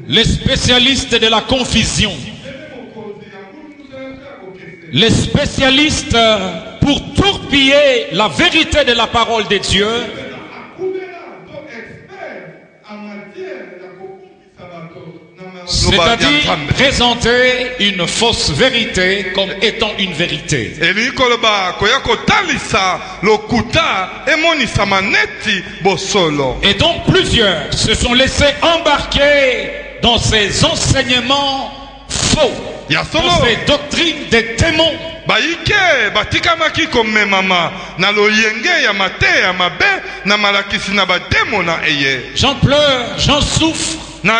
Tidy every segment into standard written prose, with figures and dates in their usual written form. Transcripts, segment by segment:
les spécialistes de la confusion, les spécialistes pour torpiller la vérité de la parole de Dieu, c'est-à-dire présenter une fausse vérité comme étant une vérité. Et donc plusieurs se sont laissés embarquer dans ces enseignements faux, dans ces doctrines des démons. J'en pleure, j'en souffre. Une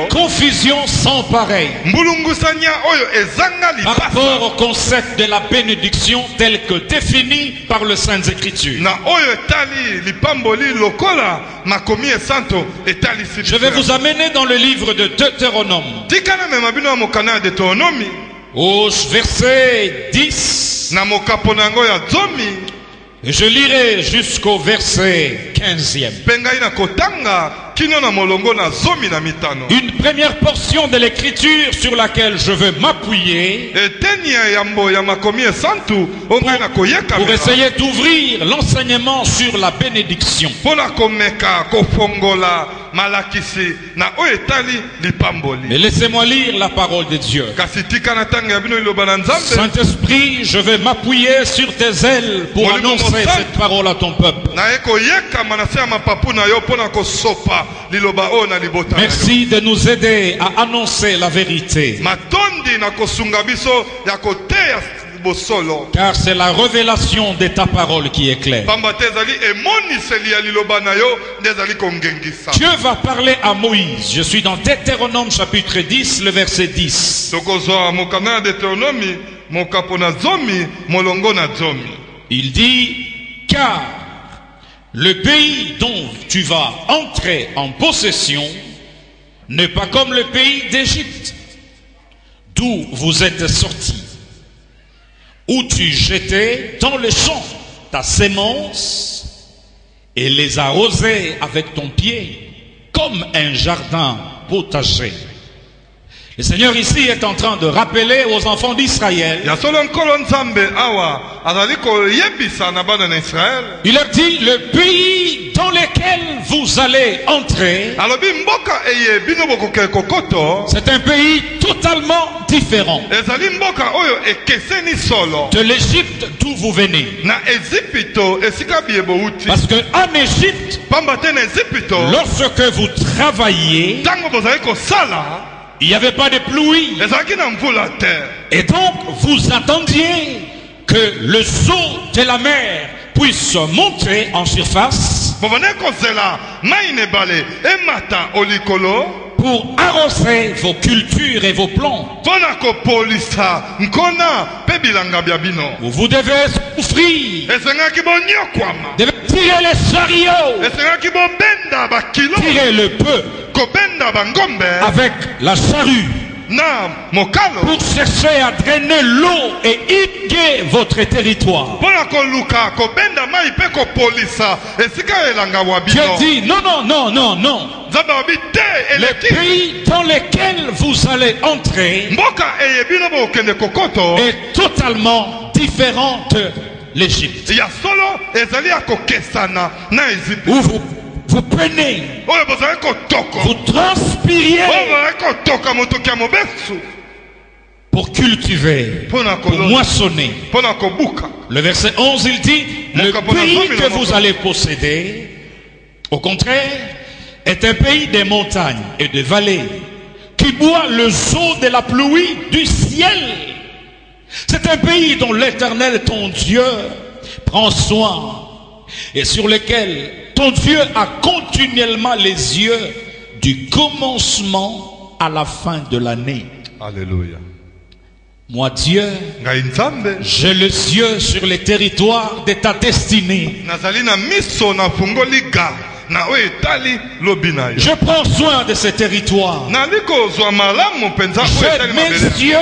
confusion sans pareil par rapport au concept de la bénédiction tel que défini par les Saintes Écritures. Je vais vous amener dans le livre de Deutéronome, au verset 10. Et je lirai jusqu'au verset 15e. Une première portion de l'écriture sur laquelle je veux m'appuyer pour essayer d'ouvrir l'enseignement sur la bénédiction. Mais laissez-moi lire la parole de Dieu. Saint-Esprit, je vais m'appuyer sur tes ailes pour annoncer cette parole à ton peuple. Merci de nous aider à annoncer la vérité. Car c'est la révélation de ta parole qui est claire. Dieu va parler à Moïse. Je suis dans Deutéronome chapitre 10, le verset 10. Il dit, car le pays dont tu vas entrer en possession n'est pas comme le pays d'Égypte, d'où vous êtes sortis, où tu jetais dans le champ ta sémence et les arrosais avec ton pied comme un jardin potager. Le Seigneur ici est en train de rappeler aux enfants d'Israël. Il leur dit, le pays dans lequel vous allez entrer, c'est un pays totalement différent de l'Égypte d'où vous venez. Parce que en Égypte, lorsque vous travailez, il n'y avait pas de pluie. Et donc, vous attendiez que le eau de la mer puisse monter en surface pour arroser vos cultures et vos plants. Vous devez souffrir, devez tirer les chariots, tirer le peu avec la charrue pour chercher à drainer l'eau et irriguer votre territoire. Dieu dit non, non, non, non, non. Le pays dans lequel vous allez entrer est totalement différent de l'Égypte. Où vous prenez, vous transpiriez pour cultiver, pour moissonner. Le verset 11, il dit, le pays que vous allez posséder, au contraire, est un pays de montagnes et de vallées, qui boit le eau de la pluie du ciel. C'est un pays dont l'Éternel, ton Dieu, prend soin, et sur lequel ton Dieu a continuellement les yeux du commencement à la fin de l'année. Alléluia. Moi Dieu, j'ai les yeux sur les territoires de ta destinée. Je prends soin de ces territoires. J'ai mes yeux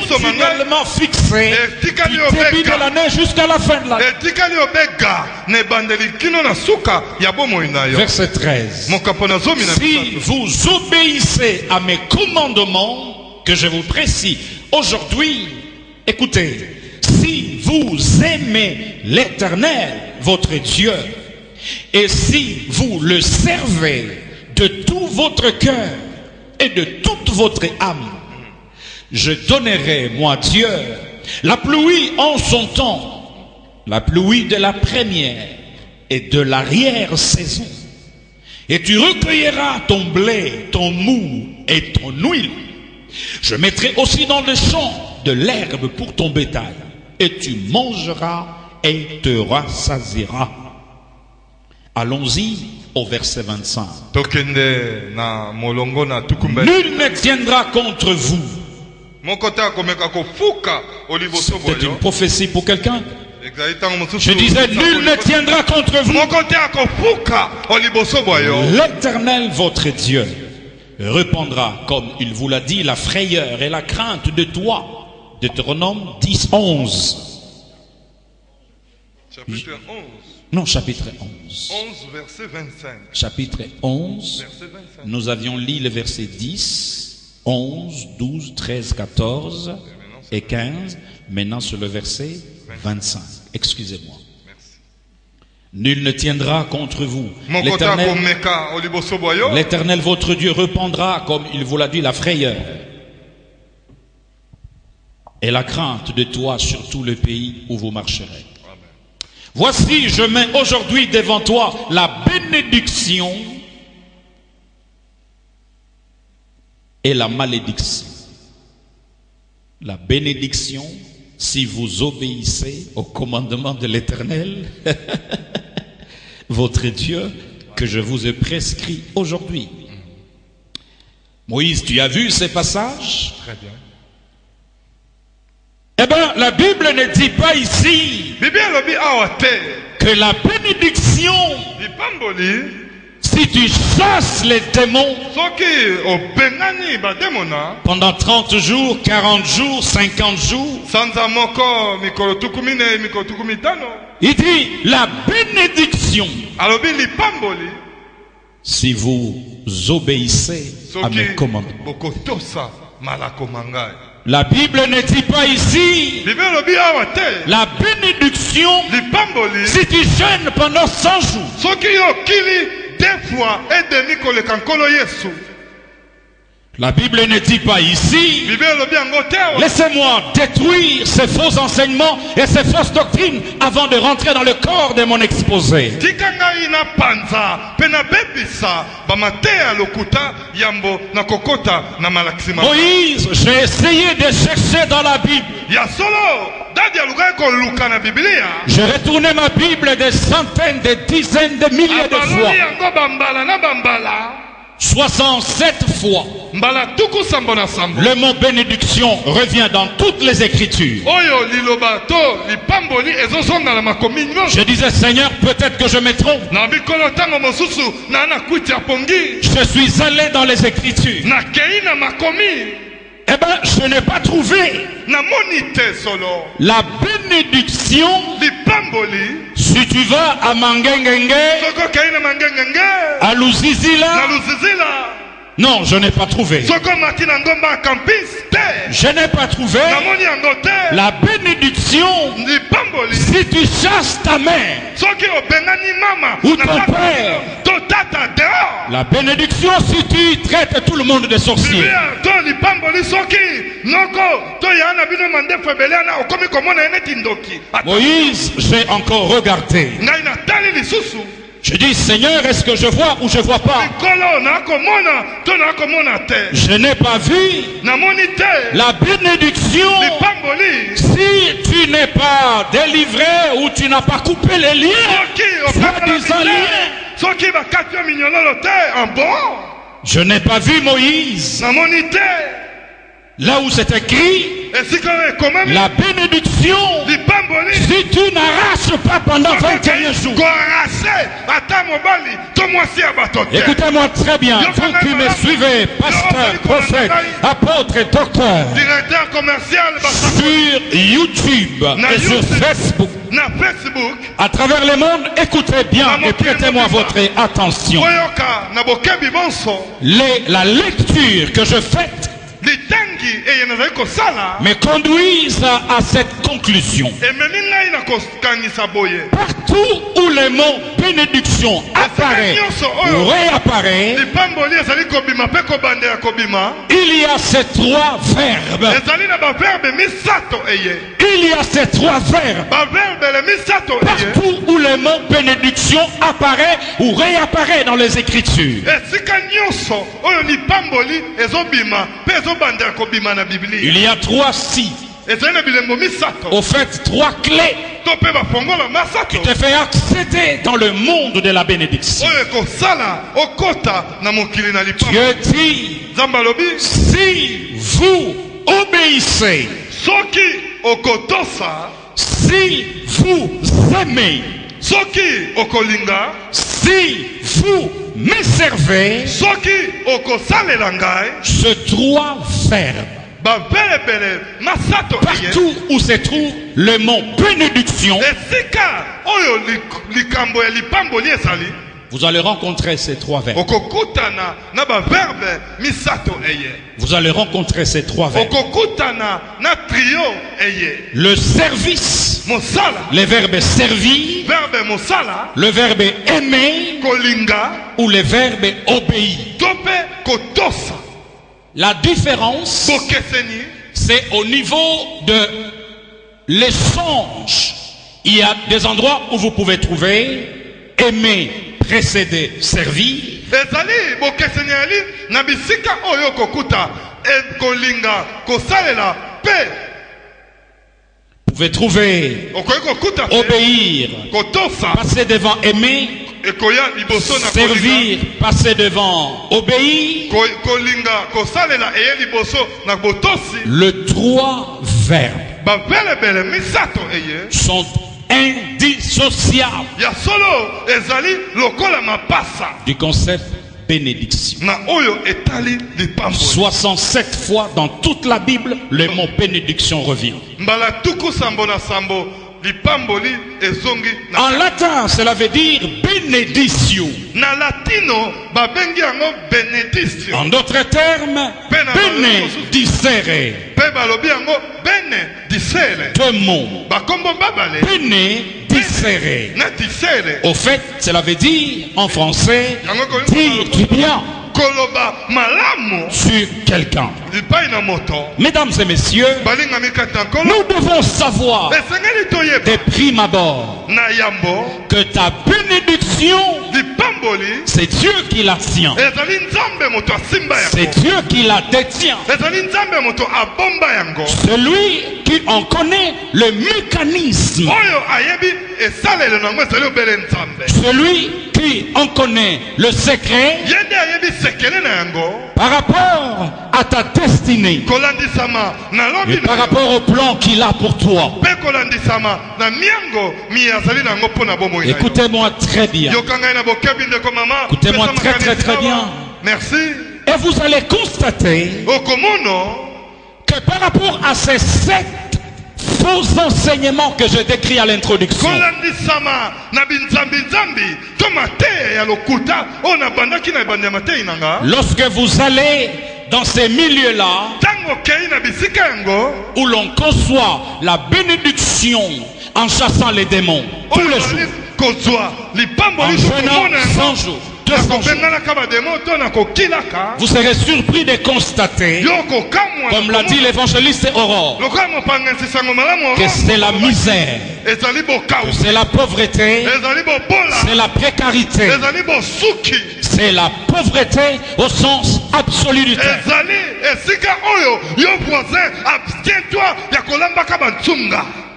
continuellement fixé du début de l'année jusqu'à la fin de l'année. Verset 13. Si vous obéissez à mes commandements que je vous précise aujourd'hui, écoutez, si vous aimez l'Éternel, votre Dieu, et si vous le servez de tout votre cœur et de toute votre âme, je donnerai, moi Dieu, la pluie en son temps, la pluie de la première et de l'arrière-saison. Et tu recueilleras ton blé, ton mou et ton huile. Je mettrai aussi dans le champ de l'herbe pour ton bétail. Et tu mangeras et te rassasieras. Allons-y au verset 25. Nul ne tiendra contre vous. C'était une prophétie pour quelqu'un. Je disais, nul ne tiendra contre vous. L'Éternel, votre Dieu, répandra, comme il vous l'a dit, la frayeur et la crainte de toi. Deutéronome 10, 11. Chapitre 11. Non, chapitre 11. 11, verset 25. Chapitre 11. Verset 25. Nous avions lu le verset 10, 11, 12, 13, 14 et 15. Maintenant sur le verset 25. Excusez-moi. Nul ne tiendra contre vous. L'Éternel, votre Dieu, répandra, comme il vous l'a dit, la frayeur et la crainte de toi sur tout le pays où vous marcherez. Amen. Voici, je mets aujourd'hui devant toi la bénédiction et la malédiction. La bénédiction, si vous obéissez au commandement de l'Éternel, votre Dieu, que je vous ai prescrit aujourd'hui. Moïse, tu as vu ces passages? Très bien. Eh bien, la Bible ne dit pas ici que la bénédiction, si tu chasses les démons pendant 30 jours, 40 jours, 50 jours, il dit la bénédiction, si vous obéissez à mes commandements. La Bible ne dit pas ici la bénédiction si tu jeûnes pendant 100 jours. La Bible ne dit pas ici, laissez-moi détruire ces faux enseignements et ces fausses doctrines avant de rentrer dans le corps de mon exposé. Moïse, j'ai essayé de chercher dans la Bible. J'ai retourné ma Bible des centaines, des dizaines, des milliers de fois. 67 fois. Le mot bénédiction revient dans toutes les Écritures. Je disais, Seigneur, peut-être que je me trompe. Je suis allé dans les Écritures. Eh bien, je n'ai pas trouvé la bénédiction. Si tu vas à Mangengenge, à Luzizila, non, je n'ai pas trouvé. Je n'ai pas trouvé la bénédiction si tu chasses ta mère ou ton père. La bénédiction si tu traites tout le monde de sorcier. Moïse, j'ai encore regardé. Je dis, Seigneur, est-ce que je vois ou je ne vois pas? Je n'ai pas vu la bénédiction si tu n'es pas délivré ou tu n'as pas coupé les liens, soi-disant liens. Je n'ai pas vu Moïse là où c'est écrit la bénédiction bénédiction, si tu n'arraches pas pendant 21 jours. Écoutez-moi très bien, vous qui me suivez, pasteur, prophète, apôtre et docteur, sur YouTube et sur Facebook, à travers le monde, écoutez bien et prêtez-moi votre attention. La lecture que je fais me conduisent à cette conclusion. Partout où le mot bénédiction apparaît ou réapparaît, il y a ces trois verbes. Il y a ces trois verbes. Partout où le mot bénédiction apparaît ou réapparaît dans les Écritures. Il y a trois si. Au fait, trois clés qui te fait accéder dans le monde de la bénédiction. Dieu dit, si vous obéissez, si vous aimez, si vous me servez, ce trois verbes, partout où se trouve le mot bénédiction, vous allez rencontrer ces trois verbes. Vous allez rencontrer ces trois verbes. Le service, le verbe servir, le verbe aimer ou le verbe obéir. La différence, c'est au niveau de l'échange. Il y a des endroits où vous pouvez trouver aimer, précéder, servir. Vous pouvez trouver obéir, passer devant aimer, servir, passer devant obéir. Les trois verbes sont indissociables du concept bénédiction. 67 fois dans toute la Bible, le mot bénédiction revient. En latin, cela veut dire bénédiction. En d'autres termes, bénédicere. Deux mots. Bénédicere. Au fait, cela veut dire en français dire du bien sur quelqu'un. Mesdames et messieurs, nous devons savoir de prime abord que ta bénédiction, c'est Dieu qui la tient. C'est Dieu qui la détient. Celui qui en connaît le mécanisme. Celui qui en connaît le secret par rapport à ta destinée et par rapport au plan qu'il a pour toi. Écoutez-moi très bien. Écoutez-moi très très très bien. Merci. Et vous allez constater que par rapport à ces 7 faux enseignements que je décris à l'introduction, lorsque vous allez dans ces milieux-là où l'on conçoit la bénédiction en chassant les démons tous les jours, en jeûnant 100 jours, vous serez surpris de constater, comme l'a dit l'évangéliste Aurore, que c'est la misère, que c'est la pauvreté, c'est la précarité, c'est la pauvreté au sens absolu du terme.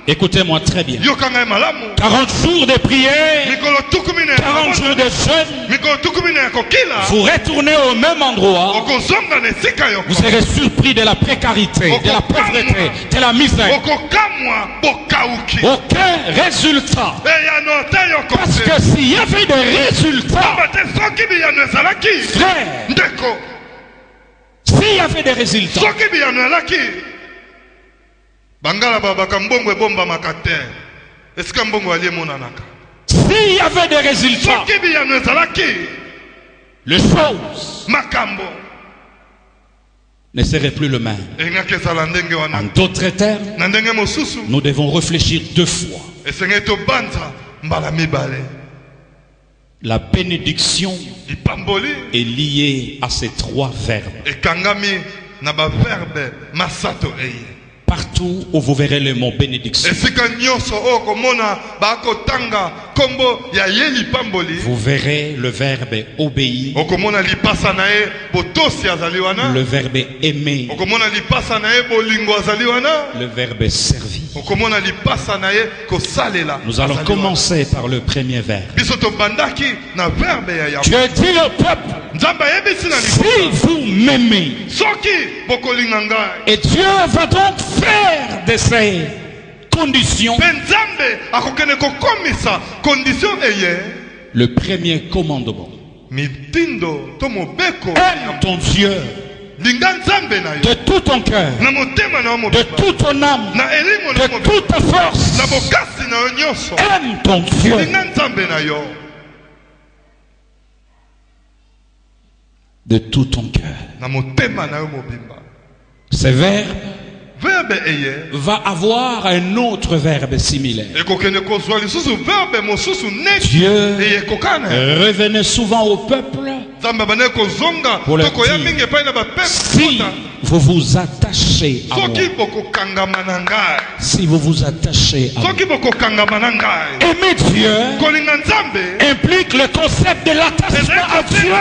Écoutez-moi très bien. 40 jours de prière, 40 jours de jeûne, vous retournez au même endroit, vous serez surpris de la précarité, de la pauvreté, de la misère. Aucun résultat. Parce que s'il y avait des résultats, frère, s'il y avait des résultats, s'il y avait des résultats, les choses ne seraient plus le même. En d'autres termes, nous devons réfléchir deux fois. La bénédiction est liée à ces trois verbes. Partout où vous verrez le mot bénédiction, vous verrez le verbe obéir, le verbe aimer, le verbe servir. Nous allons commencer par le premier verbe. Dieu dit au peuple, si vous m'aimez, et Dieu va donc faire de ces conditions le premier commandement. Aime ton Dieu de tout ton cœur, de toute ton âme, de toute ta force. Aime ton Dieu. De tout ton cœur. Ce verbe va avoir un autre verbe similaire. Dieu revenait souvent au peuple pour leur dire, si vous vous attachez à moi, si vous vous attachez à moi, aimer Dieu implique le concept de l'attachement à Dieu.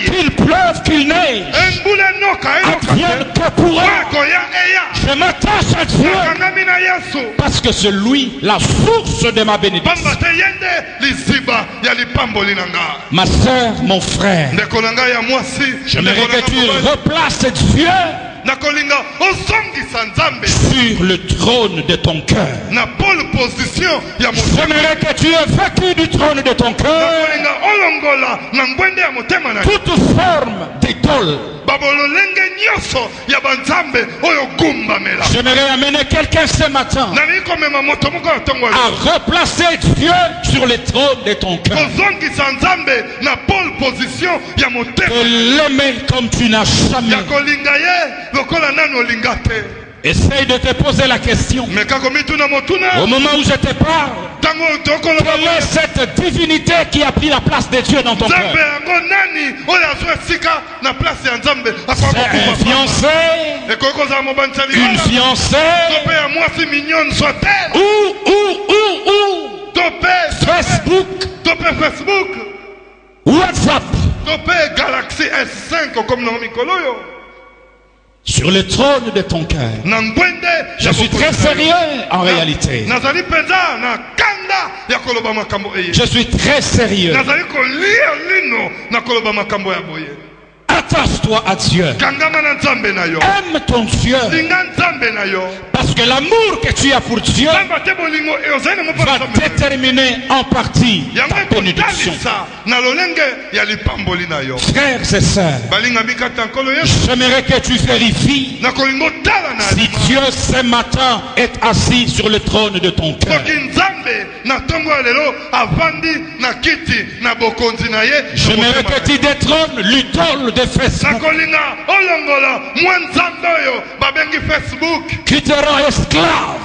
Qu'il pleuve, qu'il neige, advienne que pourra, je m'attache à Dieu parce que c'est lui la source de ma bénédiction. Ma soeur, mon frère, j'aimerais que tu replaces Dieu sur le trône de ton cœur. J'aimerais que tu aies vaincu du trône de ton cœur toute forme d'idole. J'aimerais amener quelqu'un ce matin à replacer Dieu sur le trône de ton cœur. De l'aimer comme tu n'as jamais. Essaye de te poser la question. Au moment où je te parle, quelle est cette divinité qui a pris la place de Dieu dans ton cœur? C'est un fiancé, une fiancée, Facebook, WhatsApp, S5 comme sur le trône de ton cœur. Je suis très sérieux en réalité. Je suis très sérieux. Attache-toi à Dieu. Aime ton Dieu. Parce que l'amour que tu as pour Dieu va déterminer en partie ta bénédiction. Frères et sœurs, j'aimerais que tu vérifies si Dieu ce matin est assis sur le trône de ton cœur. J'aimerais que tu détrônes l'idole de Facebook qui te rend esclave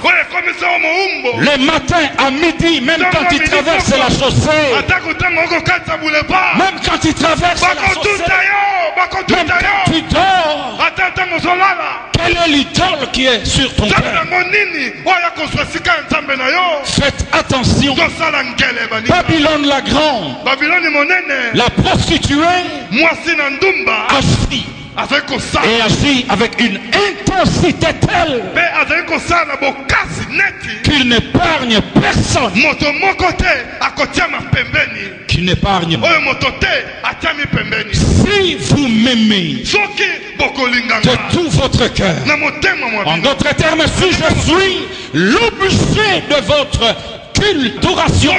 le matin à midi, même quand tu traverses la chaussée, même quand tu traverses la chaussée, même quand tu dors. Quelle est l'idole qui est sur ton cœur? Faites attention. Babylone la grande, la prostituée, a fui et agit avec une intensité telle qu'il n'épargne personne, qu'il n'épargne. Si vous m'aimez de tout votre cœur, en d'autres termes, si je suis l'objet de votre culturation,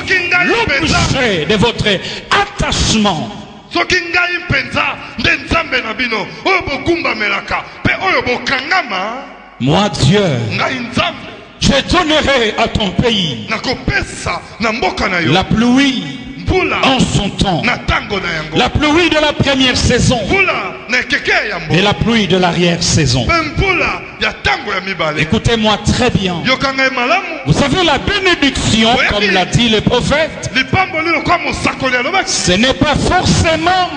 l'objet de votre attachement, moi Dieu, je donnerai à ton pays la pluie en son temps, la pluie de la première saison et la pluie de l'arrière-saison. Écoutez-moi très bien. Vous savez, la bénédiction, comme l'a dit le prophète, ce n'est pas forcément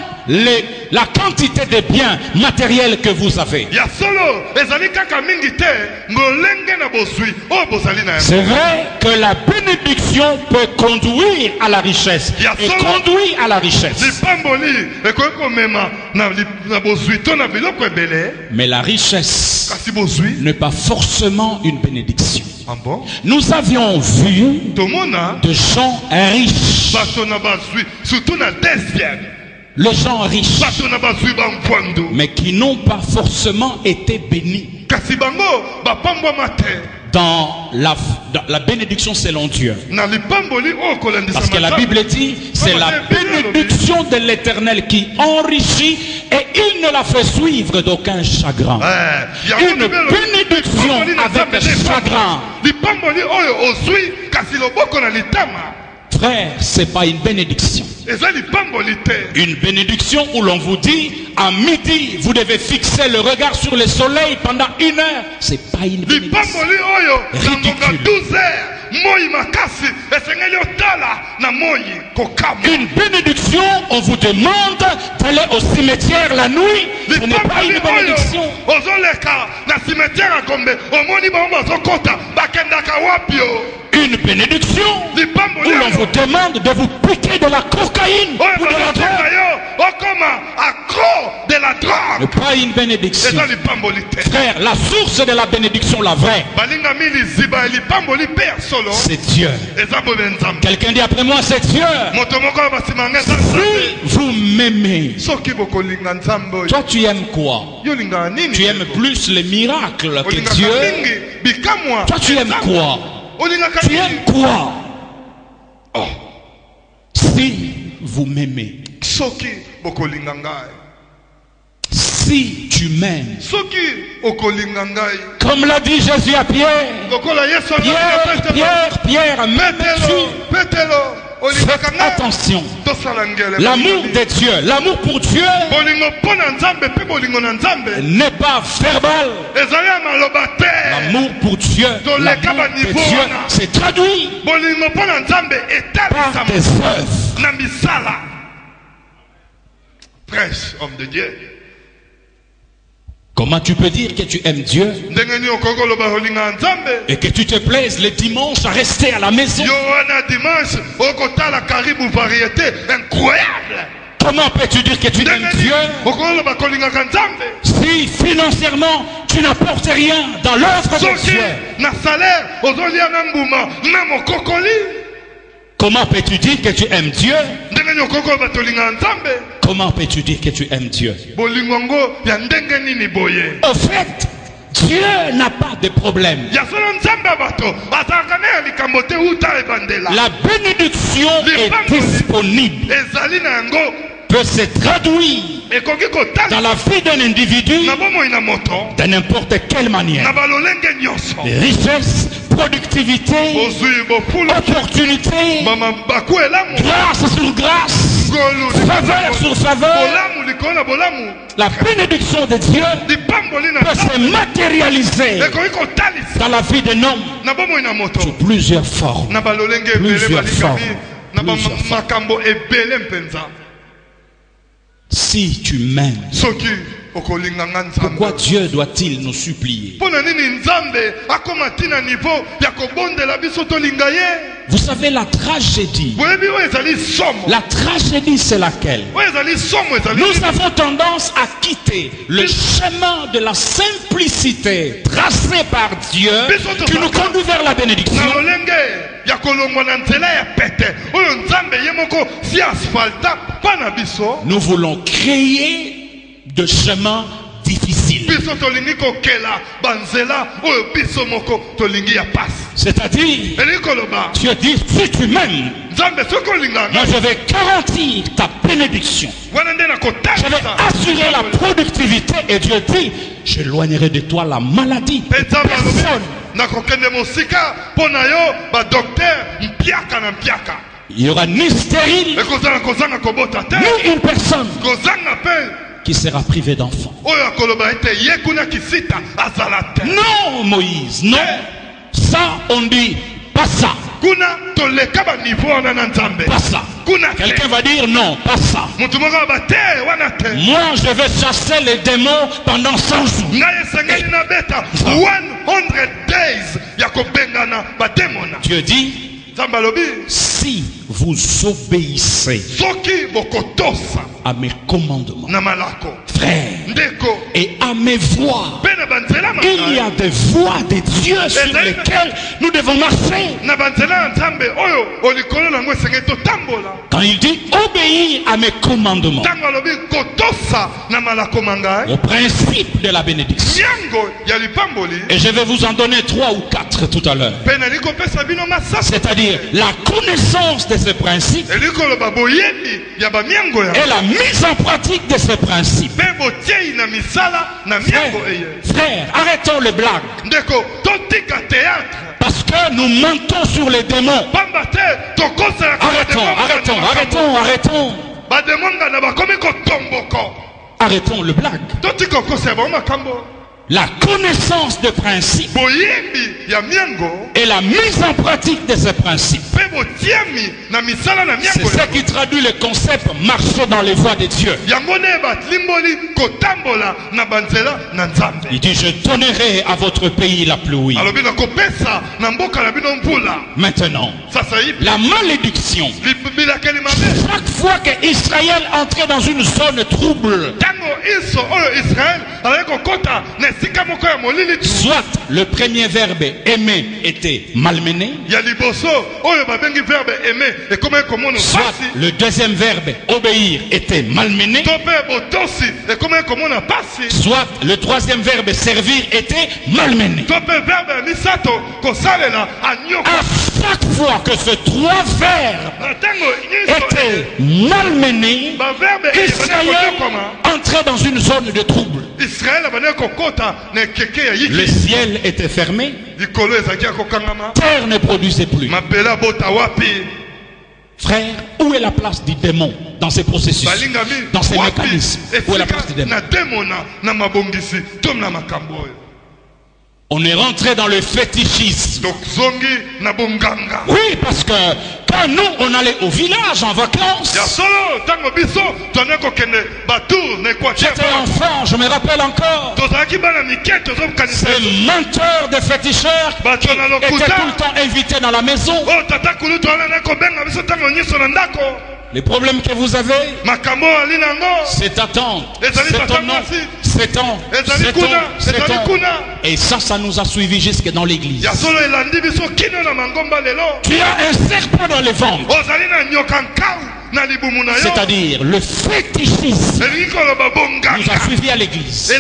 la quantité de biens matériels que vous avez. C'est vrai que la bénédiction peut conduire à la richesse et conduit à la richesse. Mais la richesse n'est pas forcément une bénédiction. Nous avions vu de gens riches, les gens riches, mais qui n'ont pas forcément été bénis dans la bénédiction selon Dieu. Parce que la Bible dit, c'est la bénédiction de l'Éternel qui enrichit et il ne la fait suivre d'aucun chagrin. Une bénédiction avec chagrin, frère, c'est pas une bénédiction. Une bénédiction où l'on vous dit à midi vous devez fixer le regard sur le soleil pendant 1 heure, c'est pas une bénédiction. Une bénédiction, on vous demande d'aller au cimetière la nuit, ce n'est pas une bénédiction. Une bénédiction où l'on vous demande de vous piquer de la cocaïne ou de la drogue. Ce n'est pas une bénédiction. Frère, la source de la bénédiction, la vraie, c'est Dieu. Quelqu'un dit après moi, c'est Dieu. Si vous m'aimez, toi tu aimes quoi? Tu aimes plus les miracles que Dieu? Toi tu aimes quoi? Tu aimes quoi? Si vous m'aimez, si tu m'aimes, comme l'a dit Jésus à Pierre, Pierre, faites attention. L'amour de Dieu, l'amour pour Dieu n'est pas verbal. L'amour pour Dieu, l'amour de Dieu c'est traduit par des œuvres. Prêche, homme de Dieu. Comment tu peux dire que tu aimes Dieu et que tu te plaises les dimanches à rester à la maison? Comment peux-tu dire que tu aimes Dieu si financièrement tu n'apportes rien dans l'œuvre de Dieu? Comment peux-tu dire que tu aimes Dieu? Comment peux-tu dire que tu aimes Dieu? Au fait, Dieu n'a pas de problème. La bénédiction est disponible, peut se traduire dans la vie d'un individu de n'importe quelle manière. Richesse, productivité, opportunité, grâce sur grâce, faveur sur faveur. La bénédiction de Dieu peut se matérialiser dans la vie d'un homme sous plusieurs formes. Si tu m'aimes, Pourquoi Dieu doit-il nous supplier? Vous savez la tragédie. La tragédie, c'est laquelle? Nous avons tendance à quitter le chemin de la simplicité tracé par Dieu qui nous conduit vers la bénédiction. Nous voulons créer de chemins difficiles. C'est-à-dire, Dieu dit, si tu m'aimes, moi je vais garantir ta bénédiction. Je vais assurer la productivité. Et Dieu dit, j'éloignerai de toi la maladie. Personne. Il y aura ni stérile, ni une personne qui sera privée d'enfants. Non, Moïse, non. Ça, on dit pas ça. Pas ça. Quelqu'un va dire non, pas ça. Moi, je vais chasser les démons pendant 100 jours. Dieu dit, si vous obéissez à mes commandements, frère, et à mes voies, il y a des voies de Dieu sur lesquelles nous devons marcher. Quand il dit obéir à mes commandements, au principe de la bénédiction, et je vais vous en donner 3 ou 4 tout à l'heure, c'est-à-dire la connaissance de ce principe et la mise en pratique de ce principe. Frère, arrêtons les blagues. Parce que nous mentons sur les démons. Arrêtons. Arrêtons le blague. La connaissance de principe et la mise en pratique de ces principes, c'est ce qui traduit le concept marcher dans les voies de Dieu. Il dit, je donnerai à votre pays la pluie. Maintenant, la malédiction, chaque fois que Israël entrait dans une zone trouble, soit le premier verbe aimer était malmené, soit le deuxième verbe obéir était malmené, soit le troisième verbe servir était malmené. À chaque fois que ces 3 verbes étaient malmenés, Israël entrait dans une zone de trouble. Le ciel était fermé, terre ne produisait plus. Frère, où est la place du démon dans ces processus, dans ces mécanismes? Où est la place du démon? On est rentré dans le fétichisme. Oui, parce que quand nous, on allait au village en vacances, j'étais enfant, je me rappelle encore, ces menteurs de féticheurs qui étaient tout le temps invités dans la maison. Les problèmes que vous avez, c'est attendre, c'est temps. Et ça nous a suivis jusque dans l'église. Tu as un serpent dans le ventre, c'est-à-dire le fétichisme nous a suivis à l'église.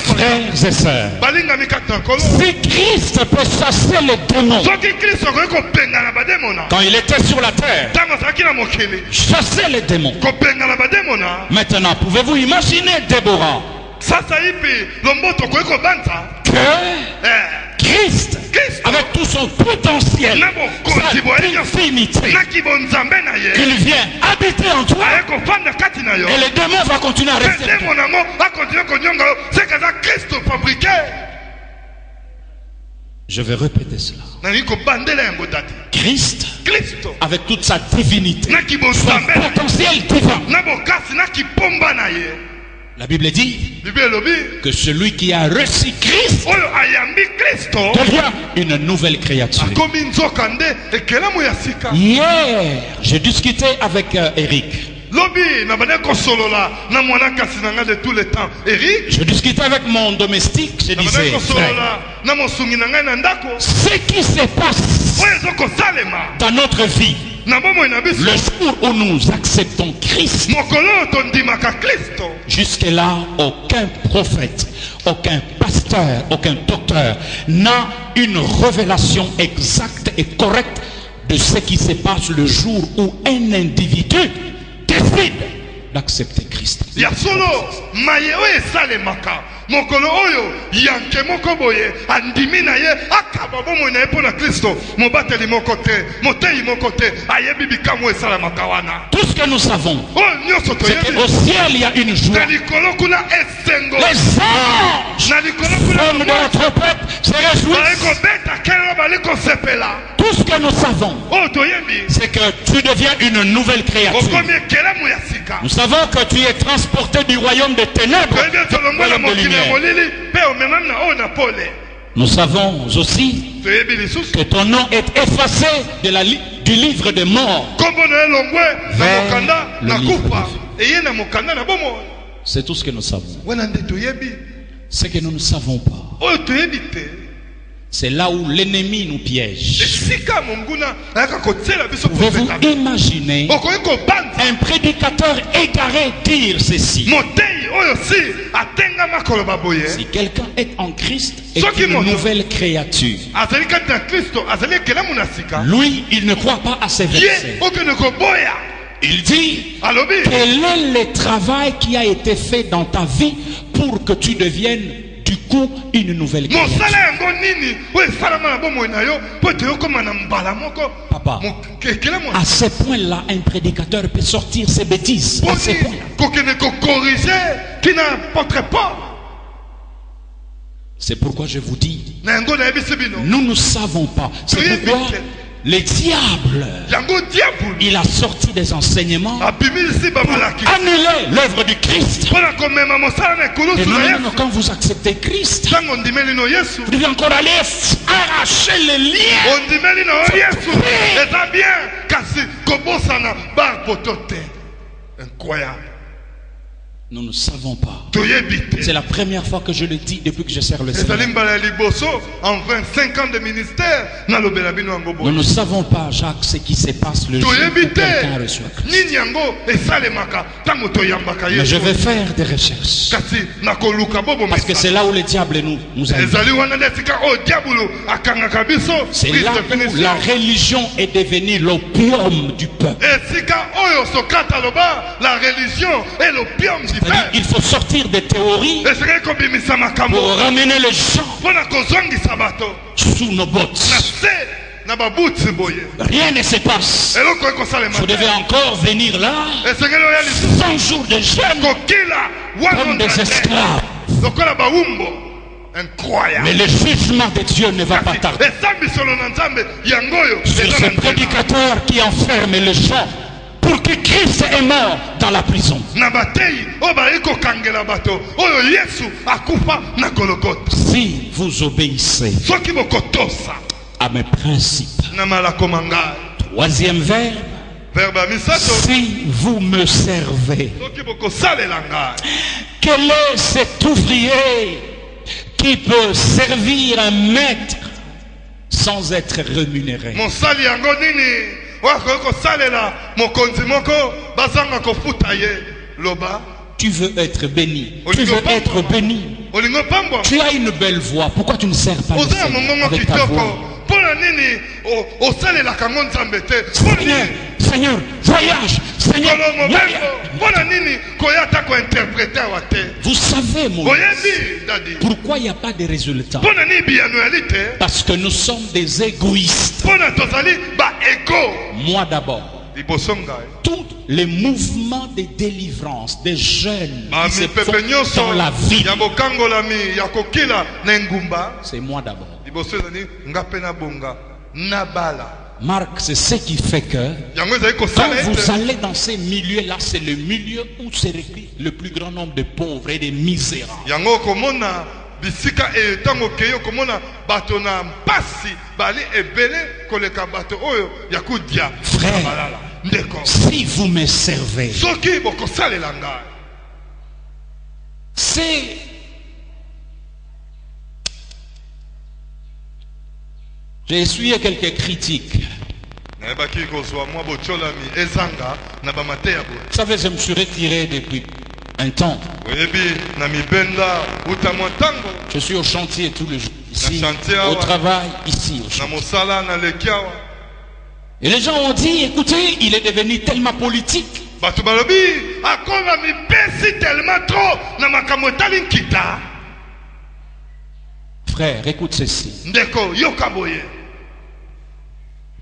Frères et sœurs, si Christ peut chasser les démons quand il était sur la terre, chasser les démons, maintenant pouvez-vous imaginer Déborah, que Christ, avec tout son potentiel, sa divinité, il vient habiter en toi et les démons vont continuer à rester. Je vais répéter cela. Christ, avec toute sa divinité, son potentiel divin, La Bible dit que celui qui a reçu Christ devient une nouvelle créature. Hier, j'ai discuté avec Eric. Je discutais avec mon domestique, je disais, ce qui se passe dans notre vie, le jour où nous acceptons Christ, jusque-là, aucun prophète, aucun pasteur, aucun docteur n'a une révélation exacte et correcte de ce qui se passe le jour où un individu décide d'accepter Christ. Mokolo oyo yanke moko boye andimi na ye akaba bomo na ye pona Kristo mobateli moko te motei moko te ayebi bikamwe sala makawana. Tout ce que nous savons, c'est qu'au ciel il y a une joie. Les anges comme de la trompette se réjouissent. Tout ce que nous savons, c'est que tu deviens une nouvelle créature. Nous savons que tu es transporté du royaume des ténèbres au royaume de lumière. Nous savons aussi que ton nom est effacé du livre des morts vers le livre de vie. C'est tout ce que nous savons. Ce que nous ne savons pas, c'est là où l'ennemi nous piège. Pouvez-vous imaginer un prédicateur égaré dire ceci? Si quelqu'un est en Christ et une nouvelle créature, lui, il ne croit pas à ces versets. Il dit, quel est le travail qui a été fait dans ta vie pour que tu deviennes du coup une nouvelle créature? Papa, à ce point-là, un prédicateur peut sortir ses bêtises. À ce point-là. C'est pourquoi je vous dis, nous ne savons pas. C'est pourquoi le diable, il a sorti des enseignements pour annuler l'œuvre du Christ. Et non, quand vous acceptez Christ, vous devez encore aller arracher les liens. Incroyable. Nous ne savons pas. C'est la première fois que je le dis depuis que je sers le Seigneur. En 25 ans de ministère, nous ne savons pas, Jacques, ce qui se passe le jour où quelqu'un reçoit Christ. Mais je vais faire des recherches. Parce que c'est là où le diable nous aide. C'est là où la religion est devenue l'opium du peuple. La religion est l'opium du peuple. Il faut sortir des théories pour ramener les gens sous nos bottes. Rien ne se passe. Vous devez encore venir là 100 jours de jeûne comme des esclaves. Incroyable. Mais le jugement de Dieu ne va pas tarder sur ce prédicateur qui enferme les gens pour que Christ est mort dans la prison. Si vous obéissez à mes principes, troisième verbe, si vous me servez, quel est cet ouvrier qui peut servir un maître sans être rémunéré? Tu veux être béni. Tu veux être béni. Tu as une belle voix. Pourquoi tu ne sers pas le Seigneur avec ta voix? Seigneur, voyage. Seigneur, vous savez, mon pourquoi il n'y a pas de résultat? Parce que nous sommes des égoïstes. Moi d'abord. Tous les mouvements de délivrance des jeunes qui se font dans la vie, c'est moi d'abord. Marc, c'est ce qui fait que quand vous allez dans ces milieux-là, c'est le milieu où se récrit le plus grand nombre de pauvres et de misérables. Frère, si vous me servez, c'est... J'ai essuyé quelques critiques. Vous savez, je me suis retiré depuis un temps. Je suis au chantier tous les jours, ici, au travail, ici, au chantier. Et les gens ont dit, écoutez, il est devenu tellement politique. Frère, écoute ceci.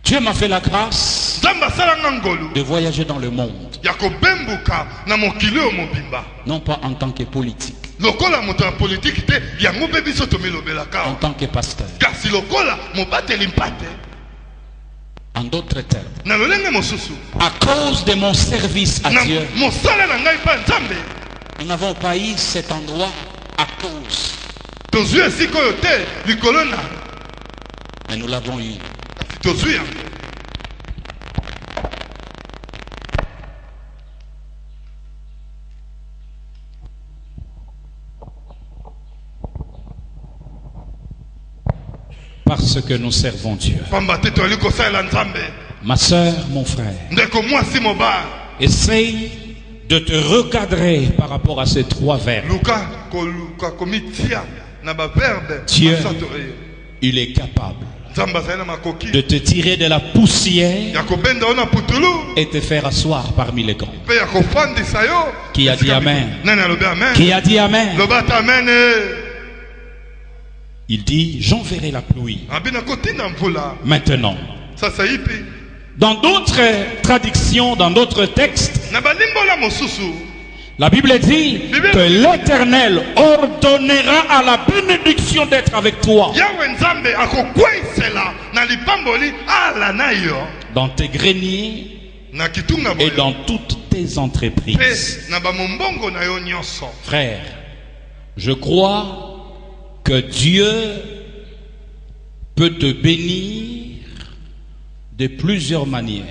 Dieu m'a fait la grâce de voyager dans le monde. Non pas en tant que politique. En tant que pasteur. En d'autres termes, à cause de mon service à Dieu, nous n'avons pas eu cet endroit à cause. Mais nous l'avons eu. Parce que nous servons Dieu. Ma soeur, mon frère, essaye de te recadrer par rapport à ces trois verbes. Dieu, il est capable de te tirer de la poussière et te faire asseoir parmi les grands. Qui a dit Amen? Qui a dit Amen? Il dit, j'enverrai la pluie. Maintenant. Dans d'autres traductions, dans d'autres textes, la Bible dit que l'Éternel ordonnera à la bénédiction d'être avec toi dans tes greniers et dans toutes tes entreprises. Frère, je crois que Dieu peut te bénir de plusieurs manières.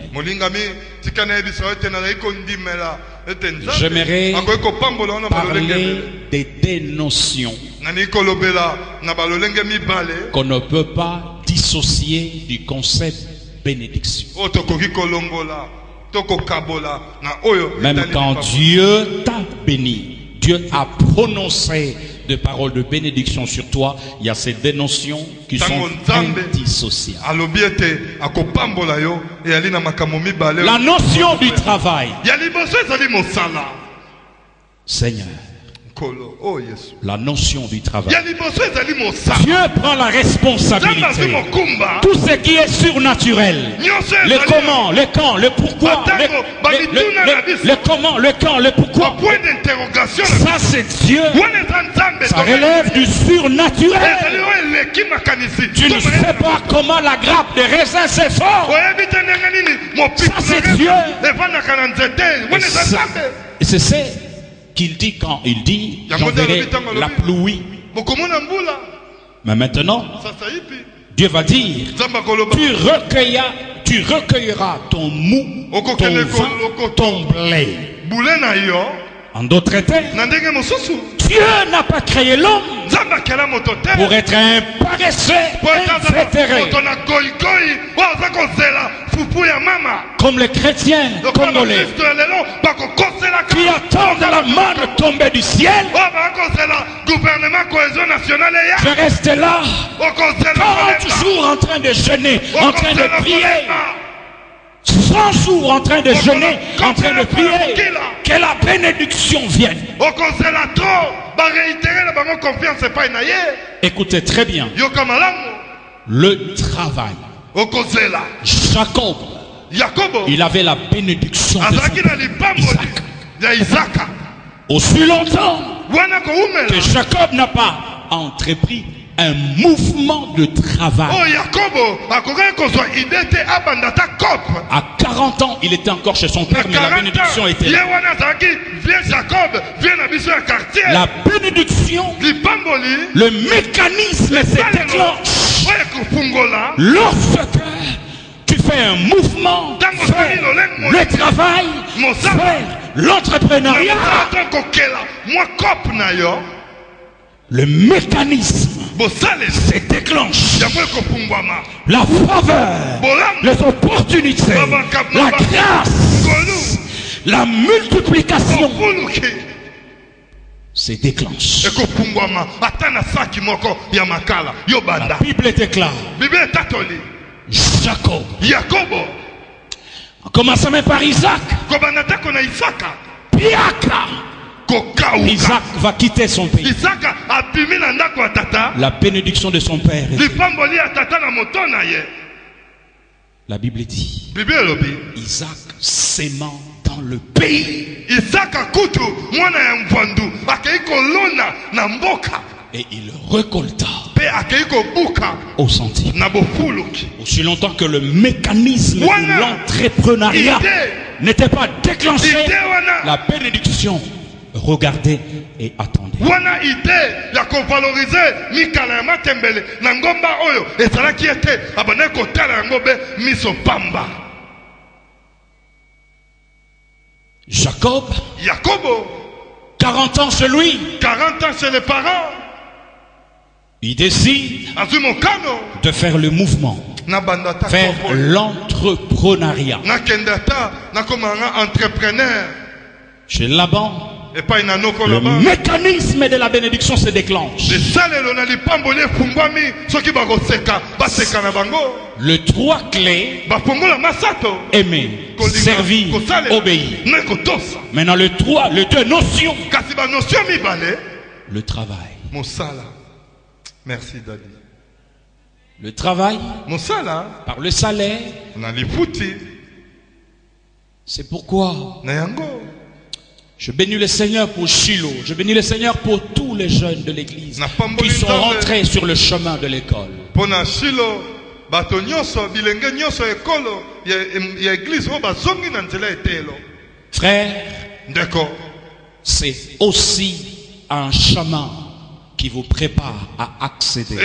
J'aimerais parler des dénotions qu'on ne peut pas dissocier du concept bénédiction. Même quand Dieu t'a béni, Dieu a prononcé des paroles de bénédiction sur toi, il y a ces dénotions qui sont indissociables. La notion du travail. Seigneur, la notion du travail. Dieu prend la responsabilité. Tout ce qui est surnaturel, le comment, le quand, le pourquoi, le comment, le quand, le pourquoi, ça c'est Dieu. Ça relève du surnaturel. Tu ne sais pas comment la grappe de raisin se forme. Ça c'est Dieu. Et c'est ça qu'il dit quand il dit j'enverrai la pluie. Mais maintenant Dieu va dire tu recueilleras ton mou, ton vin, ton blé. En d'autres termes, Dieu n'a pas créé l'homme pour être un paresseux invétéré. Comme les chrétiens congolais qui attendent la manne tomber du ciel. Je reste là 40 jours en train de jeûner, en train de prier. 100 jours en train de jeûner, en train de prier, que la bénédiction vienne. Écoutez très bien. Le travail. Jacob, il avait la bénédiction de son Isaac. Aussi longtemps que Jacob n'a pas entrepris un mouvement de travail. À 40 ans, il était encore chez son père, mais la bénédiction était là. La bénédiction, le mécanisme s'est déclenché. Lorsque tu fais un mouvement vers le travail, vers l'entrepreneuriat, le mécanisme se déclenche. La faveur, les opportunités, la grâce, la multiplication se déclenche. La Bible déclare Jacob, en commençant même par Isaac, Isaac va quitter son pays. La bénédiction de son père. La Bible dit Isaac s'aimant dans le pays. Et il récolta au centime. Aussi longtemps que le mécanisme de l'entrepreneuriat n'était pas déclenché, la bénédiction regardez et attendez. Jacob, 40 ans chez lui, 40 ans chez les parents, il décide de faire le mouvement, faire l'entrepreneuriat. Chez Laban, le mécanisme de la bénédiction se déclenche. Le 3 clés: aimer, servir, obéir. Maintenant le 3, le 2 notions. Le travail. Merci Daddy. Le travail par le salaire. C'est pourquoi je bénis le Seigneur pour Shiloh. Je bénis le Seigneur pour tous les jeunes de l'église qui sont rentrés sur le chemin de l'école. Frère, c'est aussi un chemin qui vous prépare à accéder.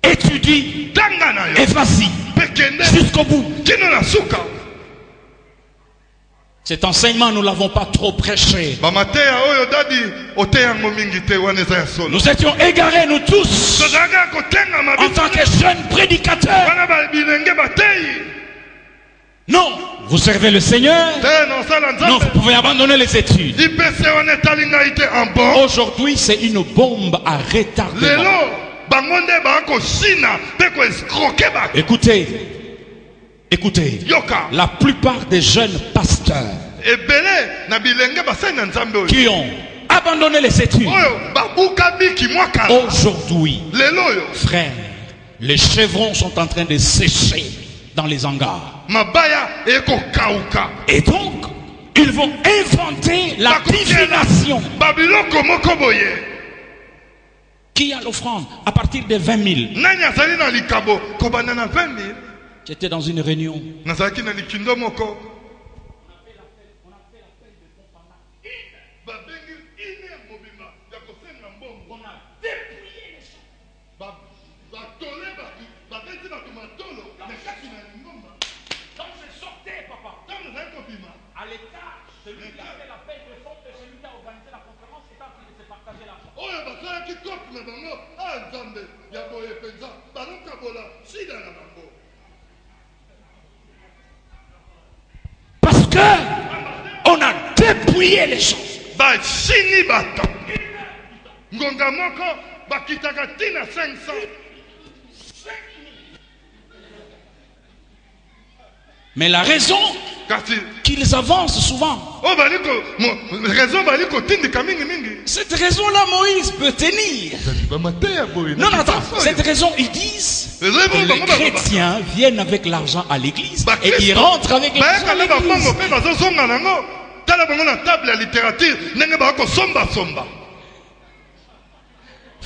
Étudie et vas-y jusqu'au bout. Cet enseignement, nous ne l'avons pas trop prêché. Nous étions égarés, nous tous, en tant que jeunes prédicateurs. Non, vous servez le Seigneur. Non, vous pouvez abandonner les études. Aujourd'hui, c'est une bombe à retardement. Écoutez, la plupart des jeunes pasteurs qui ont abandonné les études, aujourd'hui, frères, les chevrons sont en train de sécher dans les hangars. Et donc, ils vont inventer la divination. Qui a l'offrande à partir de 20 000? J'étais dans une réunion. À l'étage, celui qui a fait la paix de son et celui qui a organisé la conférence, c'est en train de se partager l'argent. Parce que on a dépouillé les gens. Mais la raison qu'ils avancent souvent, cette raison-là, Moïse peut tenir. Non, attends, cette raison, ils disent que les chrétiens viennent avec l'argent à l'église et ils rentrent avec l'argent à l'église. bana bango na table ya littérature ndenge bako somba somba.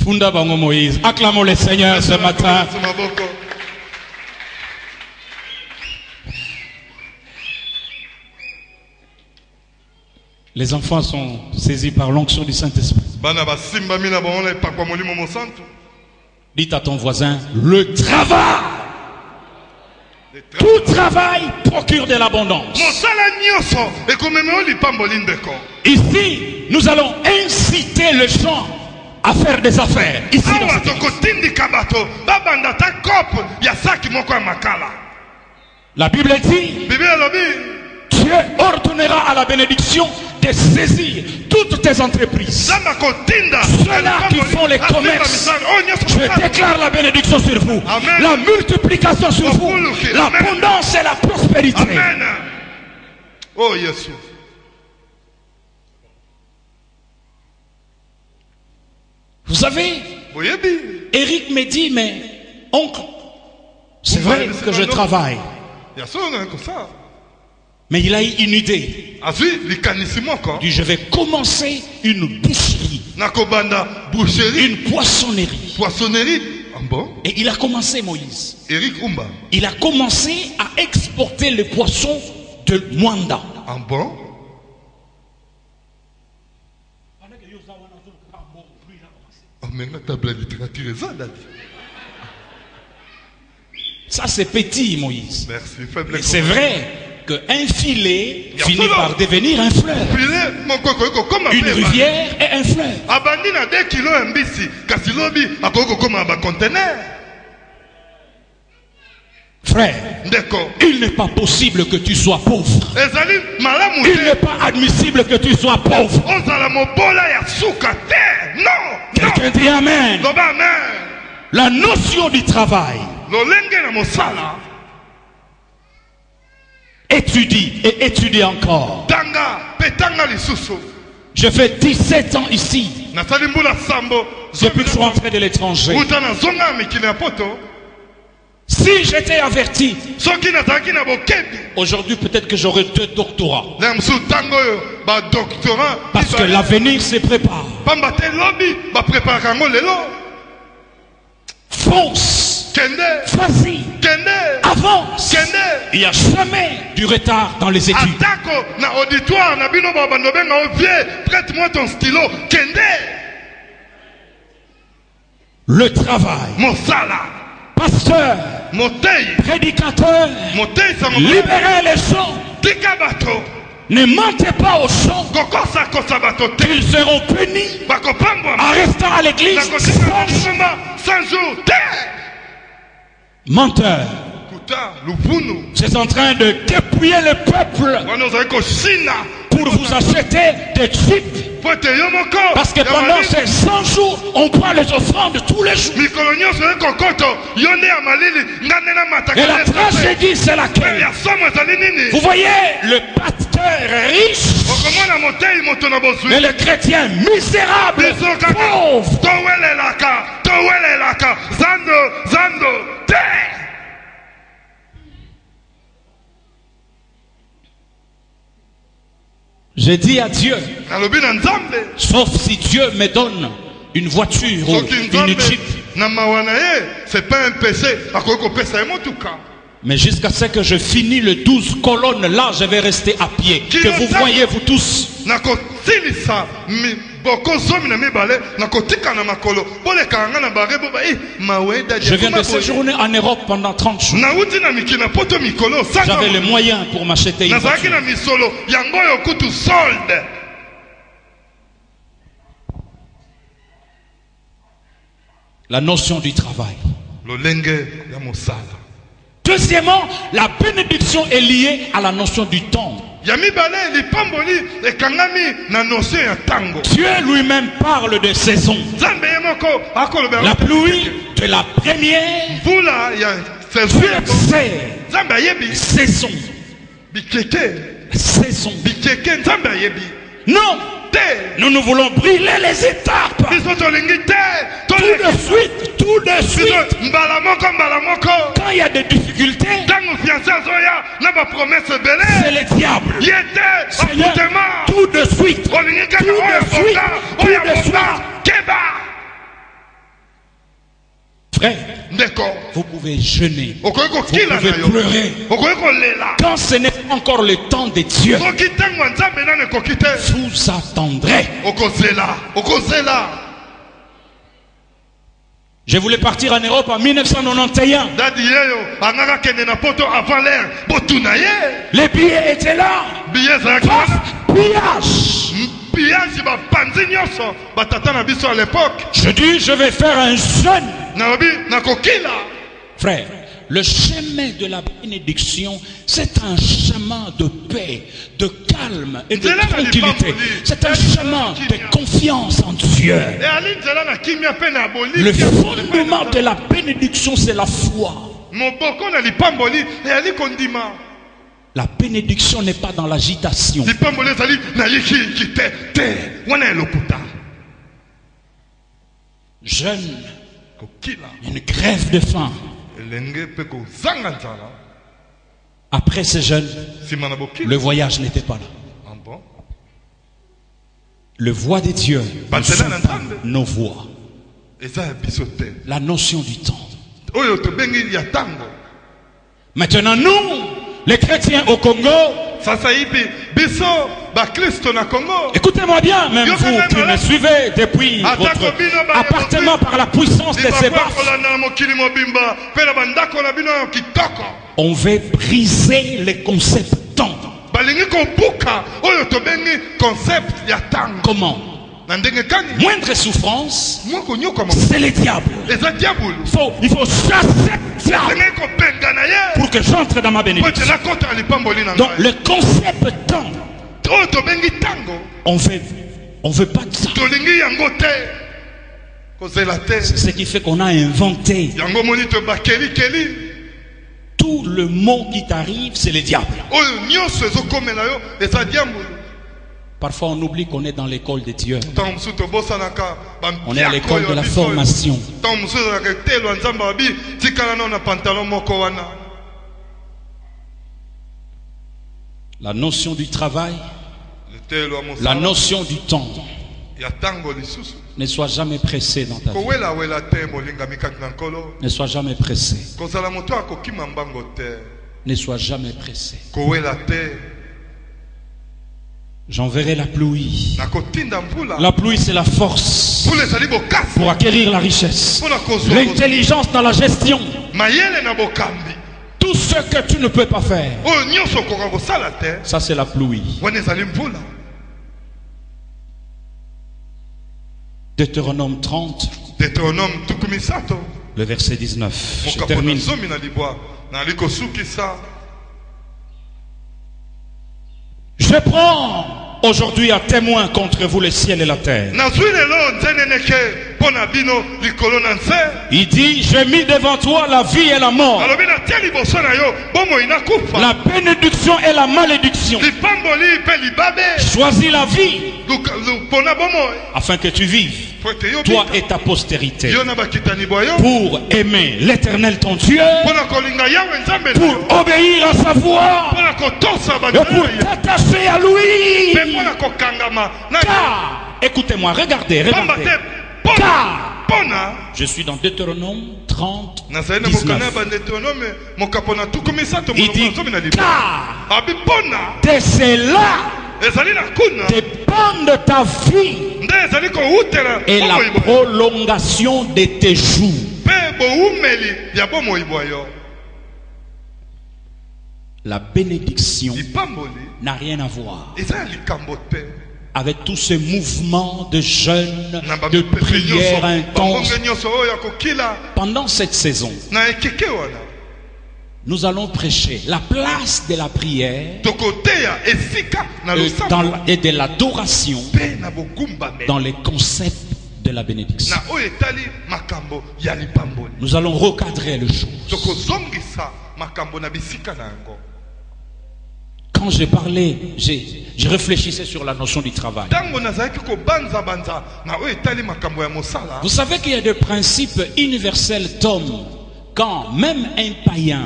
Funda bango Moïse. Acclamons le Seigneur ce matin. Les enfants sont saisis par l'onction du Saint-Esprit. Dites à ton voisin, le travail. Tout travail procure de l'abondance. Ici, nous allons inciter les gens à faire des affaires. Ici, dans cette église. La Bible dit, Dieu ordonnera à la bénédiction de saisir toutes tes entreprises. Ceux-là qui font les commerces, je déclare la bénédiction sur vous. Amen. La multiplication sur vous. L'abondance et la prospérité. Amen. Oh Jésus. Vous savez, Eric me dit, mais oncle, c'est vrai que je travaille. Mais il a eu une idée. Il dit, je vais commencer une boucherie. Une poissonnerie. Et il a commencé, Moïse. Il a commencé à exporter les poissons de Mwanda. Ça c'est petit, Moïse. Mais c'est vrai qu'un filet finit par devenir un fleuve. Une rivière est un fleuve. Frère, il n'est pas possible que tu sois pauvre. Il n'est pas admissible que tu sois pauvre. Quelqu'un dit Amen. La notion du travail. Étudie et étudie encore. Je fais 17 ans ici. Depuis que je suis rentré de l'étranger. Si j'étais averti, aujourd'hui peut-être que j'aurais 2 doctorats. Parce que l'avenir se prépare. Fonce, vas-y, avance. Il n'y a jamais du retard dans les études. Le travail. Pasteur, prédicateur, libérez les gens. Ne mentez pas aux gens. Ils seront punis en restant à l'église 100 jours. Menteur. C'est en train de dépouiller le peuple pour vous acheter des chips. Parce que pendant ces 100 jours, on prend les offrandes tous les jours. Et la tragédie, c'est laquelle? Vous voyez, le pasteur riche et le chrétien misérable, pauvre. J'ai dit à Dieu, sauf si Dieu me donne une voiture ou une Jeep. C'est pas un péché. Mais jusqu'à ce que je finis le 12 colonnes, là, je vais rester à pied. Que vous voyez, vous tous. Je viens de séjourner en Europe pendant 30 jours. J'avais les moyens pour m'acheter une voiture. La notion du travail. Deuxièmement, la bénédiction est liée à la notion du temps. Dieu lui-même parle de saison. La pluie de la première, Dieu sait saison. Saison. Non. Nous nous voulons brûler les étapes. Tout de suite, tout de suite. Quand il y a des difficultés, c'est le diable. Seigneur, tout de suite, tout de suite, tout de suite. Frère, vous pouvez jeûner, vous pouvez pleurer. Quand ce n'est pas encore le temps de Dieu, vous attendrez. Je voulais partir en Europe en 1991. Les billets étaient là. Je dis, je vais faire un jeûne. Frère, le chemin de la bénédiction, c'est un chemin de paix, de calme et de tranquillité. C'est un chemin de confiance en Dieu. Le fondement de la bénédiction, c'est la foi. La bénédiction n'est pas dans l'agitation. Jeûne, une grève de faim. Après ce jeûne, le voyage n'était pas là. Le voix de Dieu ne sont pas nos voix. La notion du temps. Maintenant, nous, les chrétiens au Congo, écoutez-moi bien, même vous qui me suivez depuis votre appartement par la puissance de ces baffes, on veut briser les concepts temps. Comment? Moindre souffrance, c'est le diable. Il faut chasser le diable pour que j'entre dans ma bénédiction. Donc le concept temps, on veut pas de ça. C'est ce qui fait qu'on a inventé. Tout le mot qui t'arrive, c'est le diable. Parfois on oublie qu'on est dans l'école de Dieu. On est à l'école de la formation. La notion du travail, la notion du temps. Ne sois jamais pressé dans ta vie. Ne sois jamais pressé. Ne sois jamais pressé. J'enverrai la pluie. La pluie, c'est la force pour acquérir la richesse. L'intelligence dans la gestion. Tout ce que tu ne peux pas faire, ça c'est la pluie. Deutéronome 30, le verset 19. Je termine. Je prends aujourd'hui à témoin contre vous le ciel et la terre. Il dit, j'ai mis devant toi la vie et la mort, la bénédiction et la malédiction. Choisis la vie afin que tu vives, toi et ta postérité, pour aimer l'Éternel ton Dieu, pour obéir à sa voix et pour t'attacher à lui. Car, écoutez-moi, regardez. Car, je suis dans Deutéronome 30, 19. Il dit, car de cela dépend de ta vie et la prolongation de tes jours. La bénédiction n'a rien à voir avec tous ces mouvements de jeûne, de prière intense. Pendant cette saison, nous allons prêcher la place de la prière et de l'adoration dans les concepts de la bénédiction. Nous allons recadrer le jour. quand j'ai parlé, je réfléchissais sur la notion du travail. Vous savez qu'il y a des principes universels d'homme quand même un païen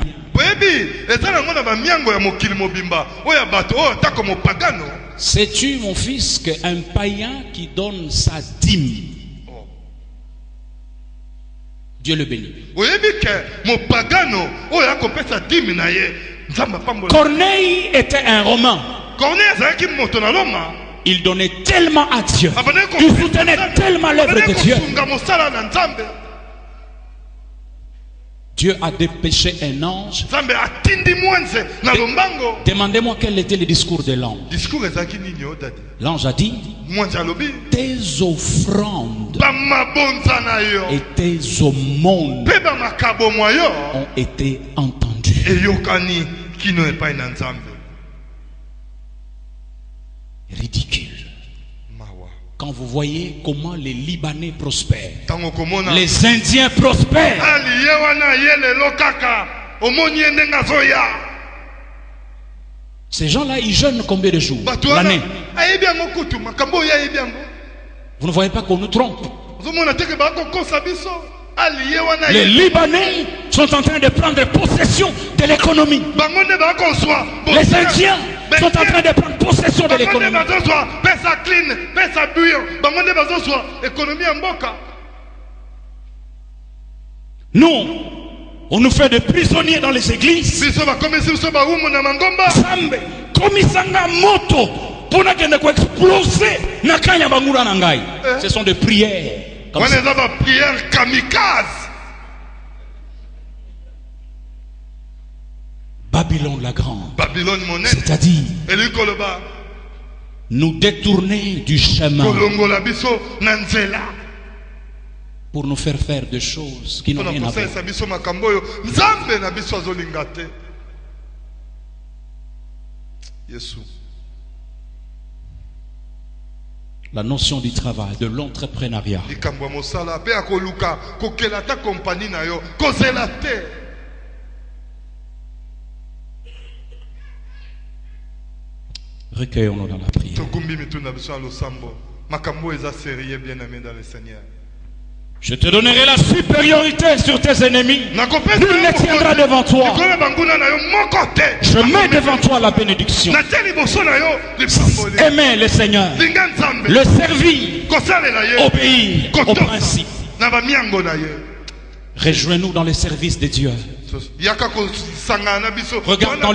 sais-tu, mon fils, qu'un païen qui donne sa dîme, Dieu le bénit. Corneille était un Romain. Il donnait tellement à Dieu, il soutenait tellement l'œuvre de Dieu. Dieu a dépêché un ange. Demandez-moi quel était le discours de l'ange. L'ange a dit: tes offrandes et tes aumônes ont été entendues. Ridicule. Quand vous voyez comment les Libanais prospèrent, les Indiens prospèrent, ces gens-là, ils jeûnent combien de jours l'année? Vous ne voyez pas qu'on nous trompe? Les Libanais sont en train de prendre possession de l'économie. Les Indiens sont en train de prendre possession de l'économie. Nous, on nous fait des prisonniers dans les églises. Ce sont des prières. Babylone la grande, c'est-à-dire nous détourner du chemin pour nous faire des choses qui n'ont rien à voir. La notion du travail, de l'entrepreneuriat. Recueillons-nous dans la prière. Je te donnerai la supériorité sur tes ennemis. Nul ne tiendra devant toi. Je mets devant toi la bénédiction. Aimer le Seigneur, le servir, obéir au principe. Rejoins-nous dans le service de Dieu. Regarde dans